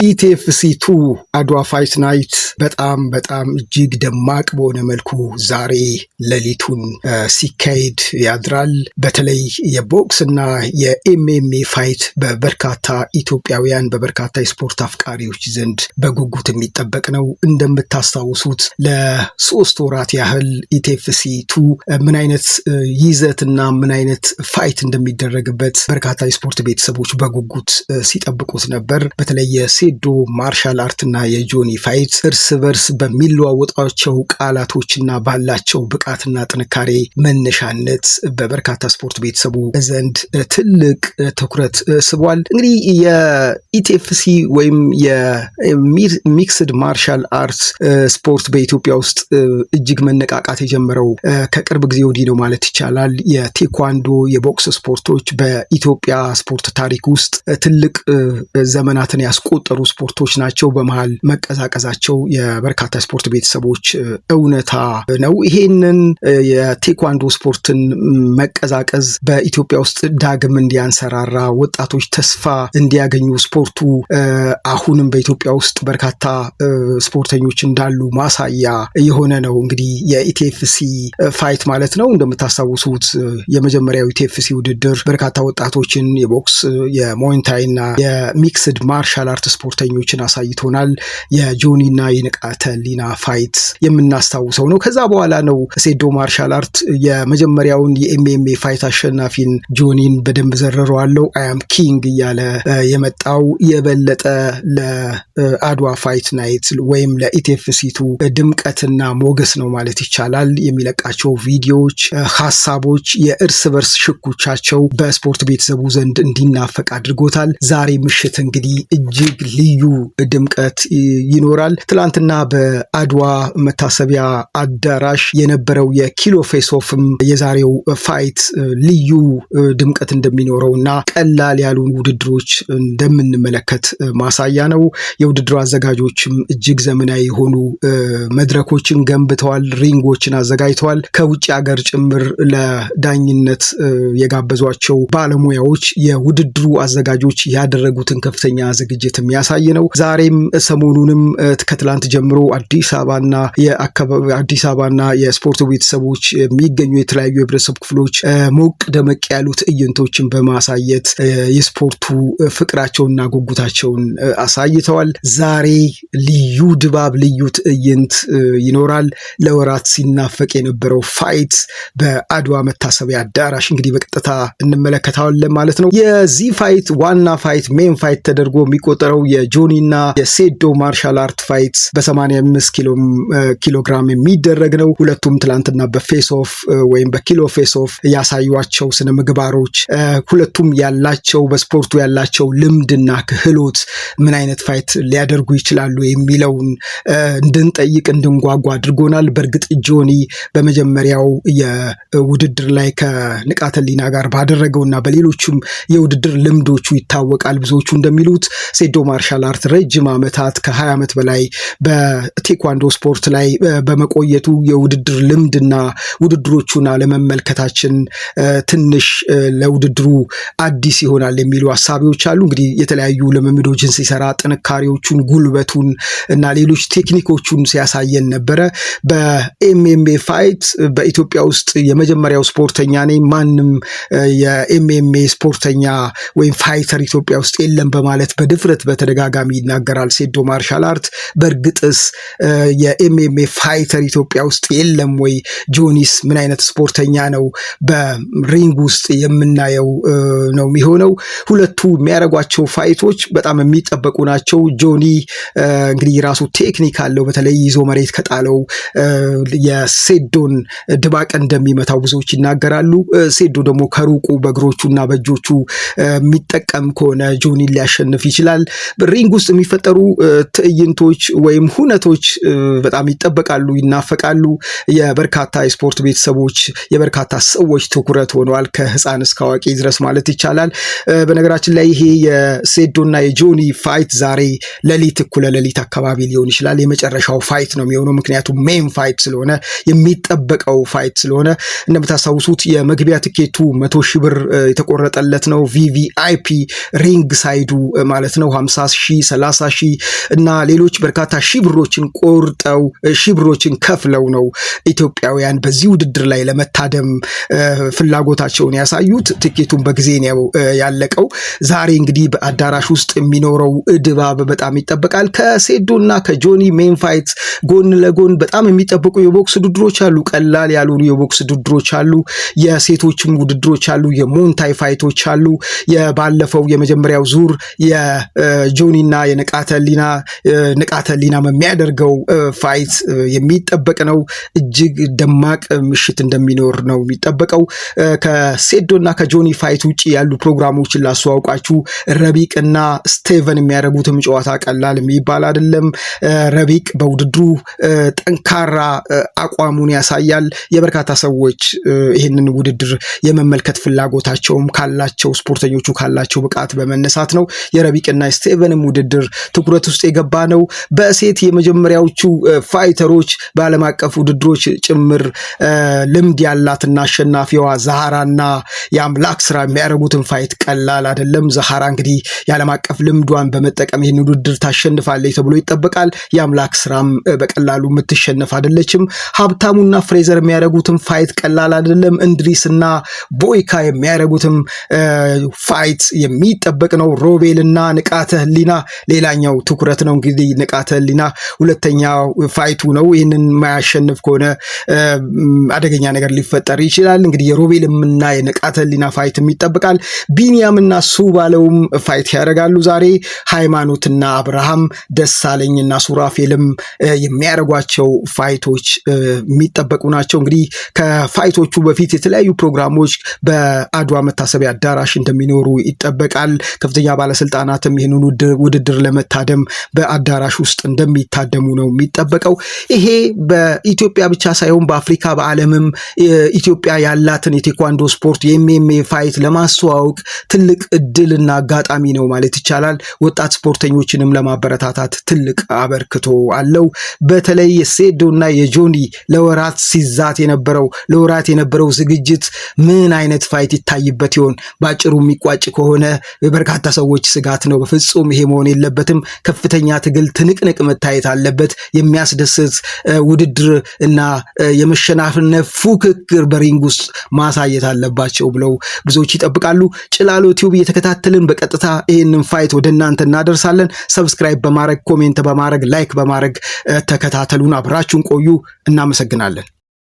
ኢቲኤፍሲ 2 አድዋ ፋይት ናይት በጣም እጅግ ደማቅ በሆነ መልኩ ዛሬ ሌሊቱን ሲካሄድ ያድራል። በተለይ የቦክስ እና የኤምኤምኤ ፋይት በበርካታ ኢትዮጵያውያን በበርካታ የስፖርት አፍቃሪዎች ዘንድ በጉጉት የሚጠበቅ ነው። እንደምታስታውሱት ለ3 ወራት ያህል ኢቲኤፍሲ 2 ምን አይነት ይዘትና ምን አይነት ፋይት እንደሚደረግበት በርካታ የስፖርት ቤተሰቦች በጉጉት ሲጠብቁት ነበር። በተለይ የሴዶ ማርሻል አርት እና የጆኒ ፋይት እርስ በርስ በሚለዋወጣቸው ቃላቶችና ባላቸው ብቃትና ጥንካሬ መነሻነት በበርካታ ስፖርት ቤተሰቡ ዘንድ ትልቅ ትኩረት ስቧል። እንግዲህ የኢቲኤፍሲ ወይም የሚክስድ ማርሻል አርት ስፖርት በኢትዮጵያ ውስጥ እጅግ መነቃቃት የጀመረው ከቅርብ ጊዜ ወዲህ ነው ማለት ይቻላል። የቴኳንዶ የቦክስ ስፖርቶች በኢትዮጵያ ስፖርት ታሪክ ውስጥ ትልቅ ዘመናትን ያስቆጠሩ ስፖርቶች ናቸው። በመሃል መቀዛቀዛቸው የበርካታ ስፖርት ቤተሰቦች እውነታ ነው። ይሄንን የቴኳንዶ ስፖርትን መቀዛቀዝ በኢትዮጵያ ውስጥ ዳግም እንዲያንሰራራ ወጣቶች ተስፋ እንዲያገኙ ስፖርቱ አሁንም በኢትዮጵያ ውስጥ በርካታ ስፖርተኞች እንዳሉ ማሳያ የሆነ ነው። እንግዲህ የኢቲኤፍሲ ፋይት ማለት ነው። እንደምታስታውሱት የመጀመሪያው ኢቲኤፍሲ ውድድር በርካታ ወጣቶችን የቦክስ የሙዋይ እና የሚክስድ ማርሻል አርት ስፖርተኞችን አሳይቶናል። የጆኒና የንቃተ ህሊና ፋይት የምናስታውሰው ነው። ከዛ በኋላ ነው ሴዶ ማርሻል አርት የመጀመሪያውን የኤምኤምኤ ፋይት አሸናፊን ጆኒን በደንብ ዘረረዋለው አያም ኪንግ እያለ የመጣው የበለጠ ለአድዋ ፋይት ናይት ወይም ለኢቲኤፍሲ 2 ድምቀትና ሞገስ ነው ማለት ይቻላል። የሚለቃቸው ቪዲዮዎች፣ ሀሳቦች፣ የእርስ በርስ ሽኩቻቸው በስፖርት ቤተሰቡ ዘንድ እንዲናፈቅ አድርጎታል። ዛሬ ምሽት እንግዲህ እጅግ ልዩ ድምቀት ይኖራል። ትላንትና በአድዋ መታሰቢያ አዳራሽ የነበረው የኪሎ ፌስ ኦፍም የዛሬው ፋይት ልዩ ድምቀት እንደሚኖረው እና ቀላል ያሉ ውድድሮች እንደምንመለከት ማሳያ ነው። የውድድሩ አዘጋጆችም እጅግ ዘመናዊ የሆኑ መድረኮችን ገንብተዋል፣ ሪንጎችን አዘጋጅተዋል። ከውጭ ሀገር ጭምር ለዳኝነት የጋበዟቸው ባለሙያዎች የውድድሩ አዘጋጆች ያደረጉትን ከፍተኛ ዝግጅት የሚያሳይ ነው። ዛሬም ሰሞኑንም ከትላንት ጀምሮ አዲስ አበባና የስፖርት ቤተሰቦች የሚገኙ የተለያዩ የህብረተሰብ ክፍሎች ሞቅ ደመቅ ያሉ ትዕይንቶችን በማሳየት የስፖርቱ ፍቅራቸውና ጉጉታቸውን አሳይተዋል። ዛሬ ልዩ ድባብ፣ ልዩ ትዕይንት ይኖራል። ለወራት ሲናፈቅ የነበረው ፋይት በአድዋ መታሰቢያ አዳራሽ እንግዲህ በቀጥታ እንመለከታለን ማለት ነው። የዚህ ፋይት ዋና ፋይት ሜን ፋይት ተደርጎ የሚቆጠረው የጆኒና የሴዶ ማርሻል አርት ፋይት በ85 ኪሎግራም የሚደረግ ነው። ሁለቱም ትላንትና በፌስ ኦፍ ወይም በኪሎ ፌስ ኦፍ ያሳዩቸው ስነ ምግባሮች፣ ሁለቱም ያላቸው በስፖርቱ ያላቸው ልምድና ክህሎት ምን አይነት ፋይት ሊያደርጉ ይችላሉ የሚለውን እንድንጠይቅ እንድንጓጓ አድርጎናል። በእርግጥ ጆኒ በመጀመሪያው የውድድር ላይ ከንቃተ ህሊና ጋር ባደረገውና በሌሎችም የውድድር ልምዶቹ ይታወቃል። ብዙዎቹ እንደሚሉት ሴዶ ማርሻል አርት ረጅም ዓመታት ከ20 ዓመት በላይ በቴኳንዶ ስፖርት ላይ በመቆየቱ የውድድር ልምድና ውድድሮቹን አለመመልከታችን ትንሽ ለውድድሩ አዲስ ይሆናል የሚሉ ሀሳቢዎች አሉ። እንግዲህ የተለያዩ ልምምዶችን ሲሰራ ጥንካሬዎቹን፣ ጉልበቱን እና ሌሎች ቴክኒኮቹን ሲያሳየን ነበረ። በኤምኤምኤ ፋይት በኢትዮጵያ ውስጥ የመጀመሪያው ስፖርተኛ ነኝ፣ ማንም የኤምኤምኤ ስፖርተኛ ወይም ፋይተር ኢትዮጵያ ውስጥ የለም በማለት በድፍረት በተደጋጋሚ ይናገራል ሴዶ ማርሻል አርት። በእርግጥስ የኤምኤምኤ ፋይተር ኢትዮጵያ ውስጥ የለም ወይ? ጆኒስ ምን አይነት ስፖርተኛ ነው በሪንግ ውስጥ የምናየው ነው የሚሆነው። ሁለቱ የሚያደርጓቸው ፋይቶች በጣም የሚጠበቁ ናቸው። ጆኒ እንግዲህ ራሱ ቴክኒክ አለው። በተለይ ይዞ መሬት ከጣለው የሴዶን ድባቅ እንደሚመታው ብዙዎች ይናገራሉ። ሴዶ ደግሞ ከሩቁ በእግሮቹና በእጆቹ የሚጠቀም ከሆነ ጆኒን ሊያሸንፍ ይችላል። በሪንግ ውስጥ የሚፈጠሩ ትዕይንቶች ወይም ሁነቶች በጣም ይጠበቃሉ፣ ይናፈቃሉ። የበርካታ የስፖርት ቤተሰቦች የበርካታ ሰዎች ትኩረት ሆነዋል፣ ከህፃን እስከ አዋቂ ድረስ ማለት ይቻላል። በነገራችን ላይ ይሄ የሴዶና የጆኒ ፋይት ዛሬ ሌሊት እኩለ ሌሊት አካባቢ ሊሆን ይችላል የመጨረሻው ፋይት ነው የሚሆነው። ምክንያቱም ሜን ፋይት ስለሆነ የሚጠበቀው ፋይት ስለሆነ እንደምታስታውሱት የመግቢያ ትኬቱ 100 ሺህ ብር የተቆረጠለት ነው። ቪቪአይፒ ሪንግ ሳይዱ ማለት ነው 50 ሺህ 30 ሺህ እና ሌሎች በርካታ ሺህ ብሮችን ቆርጠው ሺህ ብሮችን ከፍለው ነው ኢትዮጵያውያን በዚህ ውድድር ላይ ለመታደም ፍላጎታቸውን ያሳዩት። ትኬቱን በጊዜ ነው ያለቀው። ዛሬ እንግዲህ በአዳራሽ ውስጥ የሚኖረው ድባብ በጣም ይጠበቃል። ከሴዶና ከጆኒ ሜን ፋይት ጎን ለጎን በጣም የሚጠበቁ የቦክስ ውድድሮች አሉ። ቀላል ያልሆኑ የቦክስ ውድድሮች አሉ። የሴቶችም ውድድሮች አሉ። የሞንታይ ፋይቶች አሉ። የባለፈው የመጀመሪያው ዙር የጆኒና የንቃተ ህሊና የሚያደርገው ፋይት የሚጠበቅ ነው። እጅግ ደማቅ ምሽት እንደሚኖር ነው የሚጠበቀው። ከሴዶና ከጆኒ ፋይት ውጪ ያሉ ፕሮግራሞችን ላስተዋውቃችሁ። ረቢቅና ስቴቨን የሚያደርጉትም ጨዋታ ቀላል የሚባል አይደለም። ረቢቅ በውድድሩ ጠንካራ አቋሙን ያሳያል። የበርካታ ሰዎች ይህንን ውድድር የመመልከት ፍላጎታቸውም ካላቸው ስፖርተኞቹ ካላቸው ብቃት በመነሳት ነው። የረቢቅና ስቴቨንም ውድድር ትኩረት ውስጥ የገባ ነው። በሴት የመጀመሪያዎቹ ፋይተሮች በዓለም አቀፍ ውድድሮች ጭምር ልምድ ያላትና አሸናፊዋ ዛሃራና የአምላክ ስራ የሚያደርጉትን ፋይት ቀላል አይደለም። ዛሃራ እንግዲህ የዓለም አቀፍ ልምዷን በመጠቀም ይህን ውድድር ታሸንፋለች ተብሎ ይጠበቃል። የአምላክ ስራም በቀላሉ የምትሸነፍ አይደለችም። ሀብታሙና ፍሬዘር የሚያደርጉትን ፋይት ቀላል አይደለም። እንድሪስና ቦይካ የሚያደርጉትም ፋይት የሚጠበቅ ነው። ሮቤልና ንቃተ ህሊና ሌላኛው ትኩረት ነው። እንግዲህ ንቃተ ህሊና ሁለተኛው ፋይቱ ነው። ይህንን የማያሸንፍ ከሆነ አደገኛ ነገር ሊፈጠር ይችላል። እንግዲህ የሮቤልምና የንቃተ ህሊና ፋይትም ይጠበቃል። ቢኒያምና ሱባለውም ፋይት ያደርጋሉ ዛሬ። ሃይማኖትና አብርሃም፣ ደሳለኝና ሱራፌልም የሚያደርጓቸው ፋይቶች የሚጠበቁ ናቸው። እንግዲህ ከፋይቶቹ በፊት የተለያዩ ፕሮግራሞች በአድዋ መታሰቢያ አዳራሽ እንደሚኖሩ ይጠበቃል። ከፍተኛ ባለስልጣናትም ይህንን ውድድር ለመታደም በአዳራሽ ውስጥ እንደሚታደሙ ነው የሚጠበቀው። ይሄ በኢትዮጵያ ብቻ ሳይሆን በአፍሪካ በዓለምም ኢትዮጵያ ያላትን የቴኳንዶ ስፖርት የኤምኤምኤ ፋይት ለማስተዋወቅ ትልቅ እድልና አጋጣሚ ነው ማለት ይቻላል። ወጣት ስፖርተኞችንም ለማበረታታት ትልቅ አበርክቶ አለው። በተለይ የሴዶና የጆኒ ለወራት የነበረው ዝግጅት ምን አይነት ፋይት ይታይበት ይሆን? ባጭሩ የሚቋጭ ከሆነ በርካታ ሰዎች ስጋት ነው። በፍጹም ይሄ መሆን የለበትም። ከፍተኛ ትግል፣ ትንቅንቅ መታየት አለበት። የሚያስደስት ውድድር እና የመሸናፍነት ፉክክር በሪንግ ውስጥ ማሳየት አለባቸው ብለው ብዙዎች ይጠብቃሉ። ጭላሎ ቲዩብ እየተከታተልን በቀጥታ ይህንን ፋይት ወደ እናንተ እናደርሳለን። ሰብስክራይብ በማድረግ ኮሜንት በማድረግ ላይክ በማድረግ ተከታተሉን። አብራችሁን ቆዩ። እናመሰግናለን።